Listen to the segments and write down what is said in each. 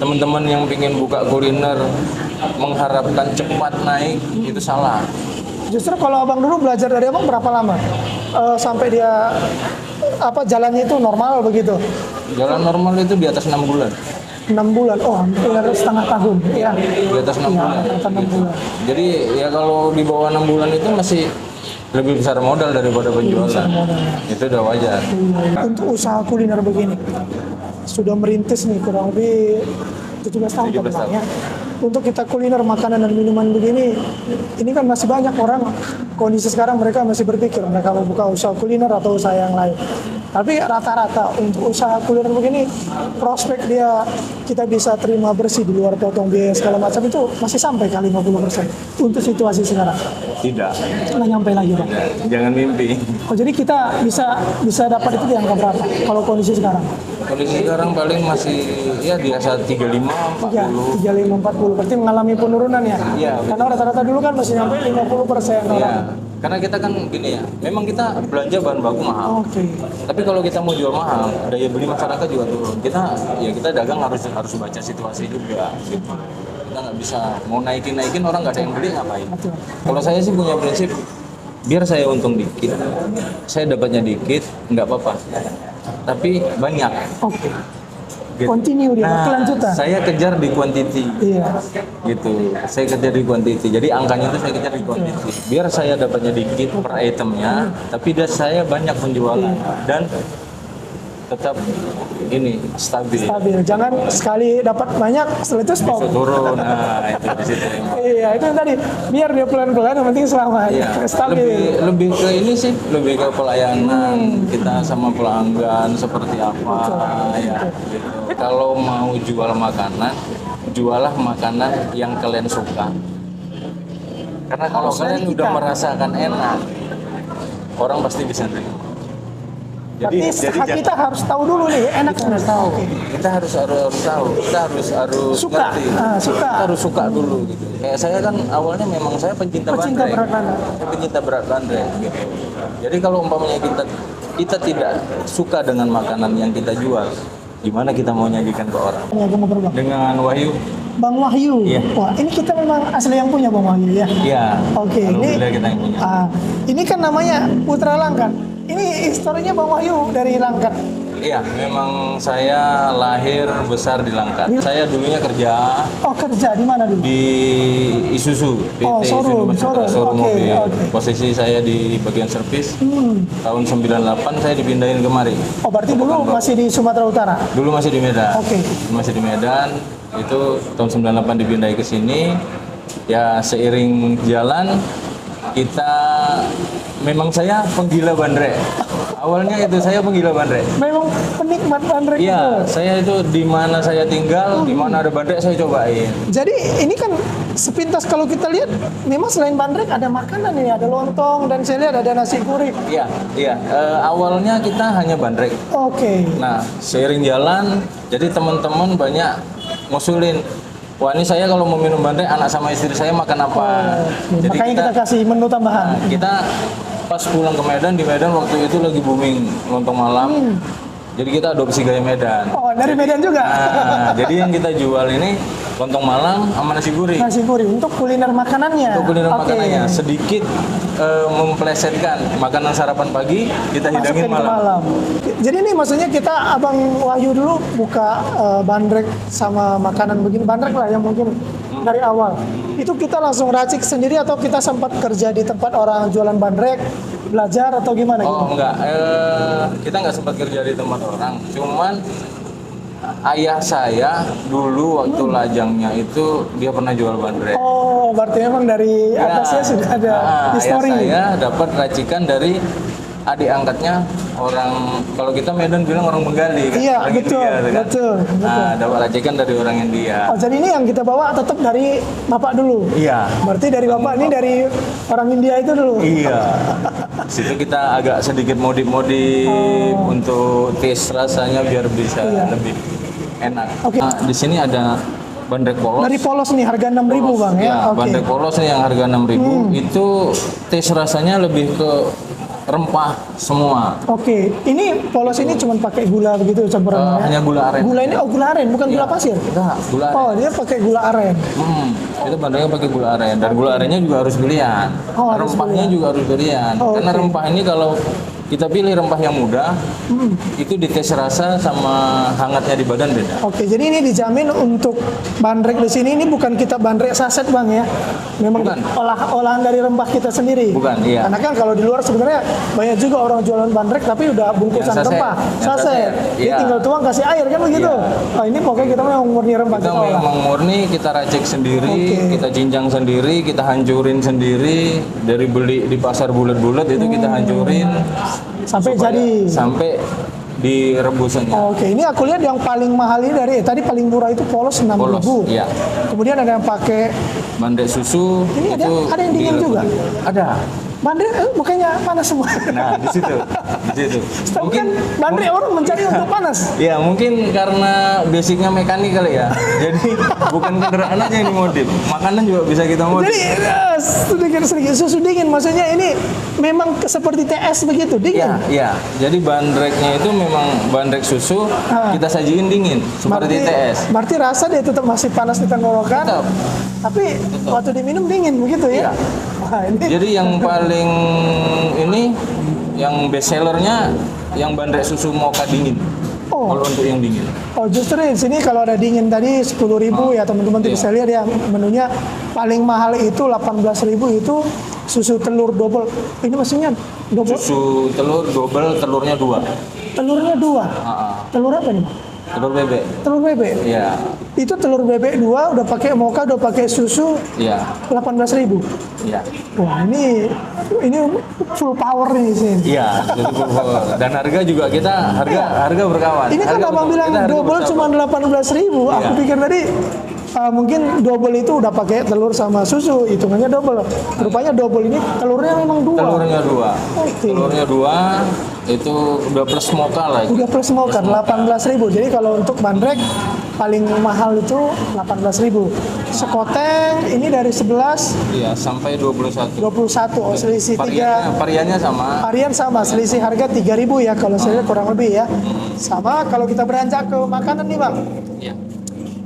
teman-teman yang ingin buka kuliner mengharapkan cepat naik itu salah. Justru kalau abang dulu belajar dari abang berapa lama sampai dia jalannya itu normal begitu? Jalan normal itu di atas 6 bulan. 6 bulan, oh hampir setengah tahun ya. Di atas 6 bulan. Atas 6 bulan. Jadi ya kalau di bawah 6 bulan itu masih lebih besar modal daripada penjualan. Itu udah wajar. Untuk usaha kuliner begini, sudah merintis nih kurang lebih 17 tahun 17 tahun. ya. Untuk kita kuliner makanan dan minuman begini, ini kan masih banyak orang kondisi sekarang mereka masih berpikir mereka mau buka usaha kuliner atau usaha yang lain. Tapi rata-rata untuk usaha kuliner begini, prospek dia kita bisa terima bersih di luar potong biaya segala macam itu masih sampai ke 50% untuk situasi sekarang. Tidak. Nggak nyampe lagi Pak. Jangan mimpi. Oh jadi kita bisa dapat itu di angka berapa kalau kondisi sekarang? Kondisi sekarang paling masih ya di atas 35, 40. 35, 40 berarti mengalami penurunan ya? Iya. Karena rata-rata dulu kan masih nyampe 50% orang. Iya. Karena kita kan gini ya, memang kita belanja bahan baku mahal. Oke. Tapi kalau kita mau jual mahal, daya beli masyarakat juga turun. Kita dagang harus baca situasi juga. Gitu. Kita nggak bisa mau naikin orang nggak ada yang beli ngapain. Betul. Kalau saya sih punya prinsip, biar saya untung dikit, saya dapatnya dikit, nggak apa-apa. Tapi banyak. Oke. Continue dia, kelanjutan. Saya kejar di quantity. Iya. Gitu. Saya kejar di quantity. Jadi angkanya itu saya kejar di quantity. Biar saya dapatnya dikit per itemnya, tapi saya banyak penjualan dan tetap ini stabil. Jangan sekali dapat banyak setelah itu stop. Bisa turun. Nah, itu di situ. Iya, itu yang tadi. Biar dia pelan-pelan yang penting selamat. Iya. Stabil. Lebih ke ini sih, lebih ke pelayanan kita sama pelanggan seperti apa ya. Gitu. Kalau mau jual makanan, jualah makanan yang kalian suka. Karena kalau kalian udah merasakan enak, orang pasti bisa nerima. Berarti kita harus tahu dulu nih, enak harus tahu. Kita harus tahu, kita harus suka, ngerti. suka. Kita harus suka dulu gitu. Kayak saya kan awalnya memang saya pencinta bandrek. Pencinta berat bandrek gitu. Jadi kalau umpamanya kita tidak suka dengan makanan yang kita jual, gimana kita mau nyajikan ke orang? Dengan Wahyu. Bang Wahyu. Iya. Wah, ini kita memang asli yang punya Bang Wahyu ya. Iya. Oke, ini kita yang punya. Ini kan namanya Putra Langkat. Ini historinya Bang Wahyu dari Langkat. Iya, memang saya lahir besar di Langkat. Saya dulunya kerja. Oh, kerja di mana dulu? Di Isuzu, PT showroom mobil. Posisi saya di bagian servis. Tahun 98 saya dipindahin kemari. Oh, berarti dulu masih di Sumatera Utara? Dulu masih di Medan. Oke. Masih di Medan. Itu tahun 98 dipindahin ke sini. Ya, seiring jalan kita memang saya penggila bandrek. Awalnya itu saya penggila bandrek. Memang penikmat bandrek. Iya, saya itu di mana saya tinggal, di mana ada bandrek saya cobain. Jadi ini kan sepintas kalau kita lihat, memang selain bandrek ada makanan ini, ada lontong dan saya lihat ada nasi gurih. Iya. Awalnya kita hanya bandrek. Oke. Nah, seiring jalan, jadi teman-teman banyak ngusulin. Wah, ini saya kalau mau minum bandrek, anak sama istri saya makan apa? Jadi makanya kita kasih menu tambahan. Kita pas pulang ke Medan, di Medan waktu itu lagi booming lontong malam. Jadi kita adopsi gaya Medan. Oh, dari Medan juga? Jadi yang kita jual ini lontong malam sama nasi gurih. Nasi gurih untuk kuliner makanannya? Untuk kuliner makanannya, sedikit memplesetkan makanan sarapan pagi, kita hidangin malam. Jadi ini maksudnya kita Abang Wahyu dulu buka bandrek sama makanan begini, bandrek lah yang mungkin dari awal. Itu kita langsung racik sendiri atau kita sempat kerja di tempat orang jualan bandrek, belajar atau gimana? Oh enggak, kita nggak sempat kerja di tempat orang. Cuman ayah saya dulu waktu lajangnya itu dia pernah jual bandrek. Oh, berarti memang dari atasnya sudah ada histori. Ayah saya dapat racikan dari adik angkatnya orang, kalau kita Medan bilang orang Bengali kan? Iya, orang betul, India, kan? betul. Nah, dapat racikan dari orang India. Oh, jadi ini yang kita bawa tetap dari Bapak dulu? Iya. Berarti dari Bapak ini dari orang India itu dulu? Iya. Situ kita agak sedikit modif-modif untuk taste rasanya biar bisa lebih enak. Oke. Nah, di sini ada bandrek polos. Dari polos nih harga 6.000 Bang ya? Bandrek polos nih yang harga 6.000 itu taste rasanya lebih ke rempah semua. Oke, ini polos ini cuma pakai gula begitu campuran ya? Hanya gula aren. Gula ini gula aren, bukan gula Iya. pasir. Enggak, gula aren. Oh, dia pakai gula aren. Itu bandengnya pakai gula aren dan gula arennya juga harus pilihan. Oh, harus Rempahnya juga harus pilihan. Oh, Karena oke. rempah ini kalau kita pilih rempah yang muda, itu dites rasa sama hangatnya di badan beda. Oke, jadi ini dijamin untuk bandrek di sini ini bukan kita bandrek saset bang ya, memang Bukan. olahan dari rempah kita sendiri. Bukan, iya. Karena kan kalau di luar sebenarnya banyak juga orang jualan bandrek tapi udah bungkusan Yang saset, rempah, yang saset. saset, Dia iya. tinggal tuang kasih air kan begitu. Iya. Oh, ini pokoknya kita memang murni rempah Kita kita olah. memang murni, kita racik sendiri, Oke. kita cincang sendiri, kita hancurin sendiri. Dari beli di pasar bulat-bulat itu kita hancurin Sampai supaya- jadi. sampai di rebusannya. Oke, ini aku lihat yang paling mahal ini dari tadi paling murah itu polos 6.000. Polos, iya. Kemudian ada yang pakai Bandrek susu Ini ada- itu ada yang dingin di- juga? Ada. bandrek, bukannya panas semua. Nah, di situ. Di situ. Tapi kan bandrek orang mencari untuk panas. Ya mungkin karena basicnya mekanik kali ya. Jadi bukan kendaraan aja yang dimodif, makanan juga bisa kita modif. Jadi sedikit susu dingin, maksudnya ini memang seperti TS begitu dingin. Iya, iya. Jadi bandreknya itu memang bandrek susu, kita sajiin dingin seperti TS. Berarti rasa dia tetap masih panas di tenggorokan, Tetap. tapi waktu diminum dingin begitu ya. Iya. Wah, ini Jadi yang paling ini yang best sellernya yang bandrek susu mocha dingin. Oh. Kalau untuk yang dingin. Oh justru di sini kalau ada dingin tadi 10.000 ya teman-teman Iya. bisa lihat ya menunya paling mahal itu 18.000 itu susu telur double. Ini maksudnya double Susu telur double, telurnya 2. telurnya 2. Telur apa nih? Telur bebek. Telur bebek. Iya. Itu telur bebek 2 udah pakai mocha udah pakai susu Iya. 18.000. Iya. Wah ini full power nih sih. Iya, jadi power. Dan harga juga kita harga berkawan. Ini kan Harga abang betul. bilang Kita harga double bersahabat. cuma 18.000. Aku Iya. pikir tadi mungkin double itu udah pakai telur sama susu, hitungannya double. Rupanya double ini telurnya memang 2. Telurnya 2. Oke. Telurnya 2 itu udah plus mocha lah. Udah plus mocha 18.000. Jadi kalau untuk bandrek paling mahal itu 18.000. Sekoteng ini dari 11 Iya, sampai 21. 21. Oh selisih 3. Variannya sama. Varian sama, selisih harga 3.000 ya kalau saya lihat kurang lebih ya. Sama kalau kita beranjak ke makanan nih Bang. Iya.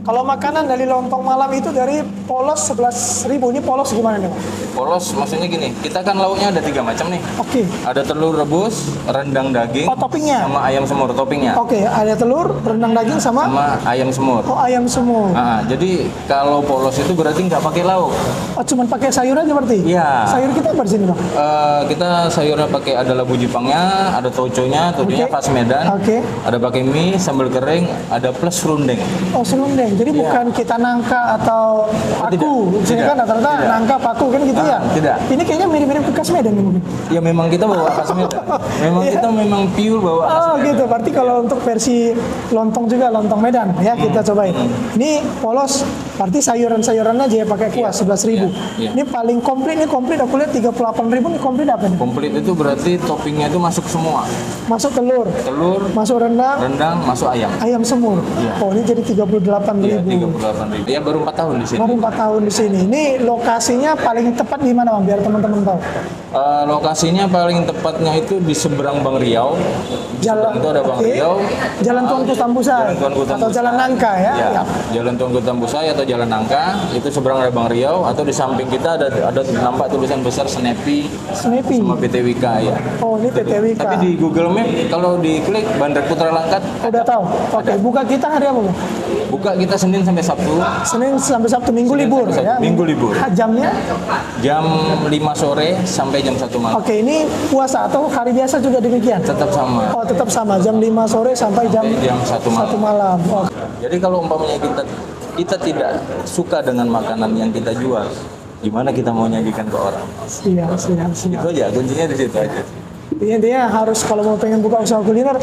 Kalau makanan dari lontong malam itu dari polos 11.000. Ini polos gimana nih Bang? Polos maksudnya gini, kita kan lauknya ada 3 macam nih. Oke. Ada telur rebus, rendang daging, Oh, toppingnya? sama ayam semur toppingnya. Oke, ada telur, rendang daging sama Ayam semur. oh ayam semua. Jadi kalau polos itu berarti nggak pakai lauk. Oh, cuman pakai sayur aja berarti? Iya. Sayur kita apa di sini, Bang? Kita sayurnya pakai ada labu jipangnya, ada toconya Oke. khas Medan. Oke. Ada pakai mie, sambal kering, ada plus serundeng. Oh, serundeng. Jadi bukan kita nangka atau paku. Di sini Tidak. kan rata-rata Tidak. nangka paku kan gitu ya? Tidak. Ini kayaknya mirip-mirip ke khas Medan nih mungkin. Ya memang kita bawa khas Medan. Memang Iya. kita memang pure bawa khas Oh Medan. gitu, berarti kalau untuk versi lontong juga lontong Medan ya kita cobain. Ini polos, berarti sayuran-sayuran aja ya pakai kuah 11.000. Iya. Ini paling komplit, ini komplit aku lihat 38.000 ini komplit apa nih? Komplit itu berarti toppingnya itu masuk semua. Masuk telur, Telur, masuk rendang, rendang, masuk ayam. ayam semur. Iya. Oh ini jadi 38.000. Iya, 38.000. Ya baru 4 tahun di sini. Baru 4 tahun di sini. Ini lokasinya paling tepat di mana Bang? Biar teman-teman tahu. Lokasinya paling tepatnya itu di seberang Bang Riau. Di Jalan seberang itu ada Bang oke. Riau. Jalan Tuanku Tambusai Jalan Tuanku atau Tambusai. Jalan Nangka ya. Ya, Ya. Jalan Tuanku Tambusai atau Jalan Nangka itu seberang ada Bang Riau, atau di samping kita ada nampak tulisan besar Snappy Snappy. sama PT Wika ya. Oh ini PT Wika. Tapi di Google Map kalau diklik Bandar Putra Langkat Udah tahu. Oke, buka kita hari apa Bang? buka kita Senin sampai Sabtu Senin sampai Sabtu, Minggu Senin libur sampai ya. Sabtu, Minggu libur. Jamnya? jam 5 sore sampai jam 1 malam. Oke, ini puasa atau hari biasa juga demikian? Tetap sama. Oh, tetap sama. Jam 5 sore sampai jam Jam 1 malam. 1 malam. Oh, Jadi kalau umpamanya kita tidak suka dengan makanan yang kita jual, gimana kita mau nyajikan ke orang? siap. Itu aja kuncinya di situ aja. Intinya harus kalau mau pengen buka usaha kuliner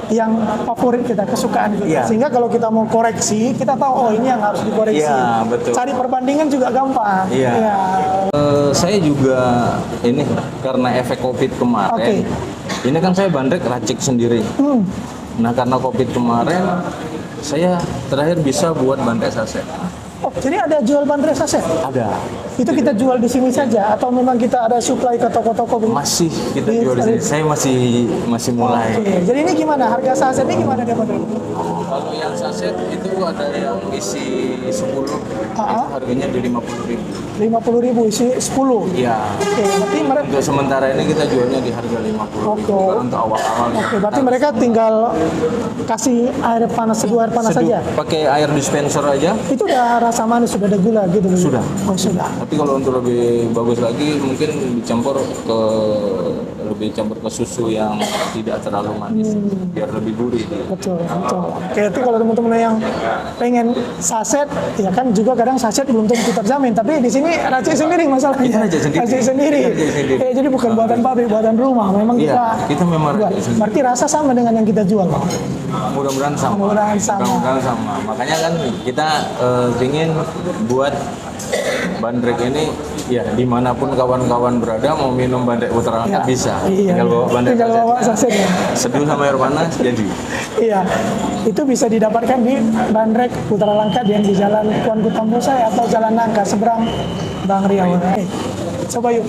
yang favorit kita, kesukaan kita. Iya. Sehingga kalau kita mau koreksi, kita tahu oh ini yang harus dikoreksi. Iya, betul. Cari perbandingan juga gampang. Iya. Iya. Saya juga ini karena efek COVID kemarin, ini kan saya bandrek racik sendiri. Nah karena COVID kemarin, saya terakhir bisa buat bandrek saset. Oh, jadi ada jual bandrek saset? Ada. Itu kita jual di sini saja atau memang kita ada supply ke toko-toko begitu? Masih kita jual di sini. Saya masih mulai. Oke. Jadi ini gimana? Harga sasetnya gimana dia Pak? Kalau yang saset itu ada yang isi 10, itu harganya di 50.000. 50.000 isi 10. Iya. Oke, berarti mereka Untuk sementara ini kita jualnya di harga 50.000 Oke. untuk awal-awal. Oke, berarti mereka tinggal kasih air panas, seduh air panas saja. Pakai air dispenser aja. Itu udah rasa manis, sudah ada gula gitu. Sudah. Oh, sudah. Tapi kalau untuk lebih bagus lagi mungkin lebih campur ke susu yang tidak terlalu manis biar lebih gurih dia. Betul, betul. Oke, itu kalau teman-teman yang pengen saset, ya kan juga kadang saset belum tentu terjamin. Tapi di sini racik sendiri masalahnya. Kita racik sendiri. Racik sendiri. Racik sendiri. Jadi bukan buatan pabrik, buatan rumah. Memang Iya, kita memang buat. racik sendiri. Berarti rasa sama dengan yang kita jual, Pak. Mudah-mudahan sama. Mudah-mudahan sama. Mudah-mudahan sama. Makanya kan kita ingin buat bandrek ini ya dimanapun kawan-kawan berada mau minum bandrek Putra Langkat Ya. bisa. Iya. Tinggal bawa bandrek Tinggal bawa sasetnya. seduh sama air panas jadi. Iya, itu bisa didapatkan di Bandrek Putra Langkat yang di Jalan Tuan Kutambusa atau Jalan Nangka seberang Bang Riau. Coba yuk.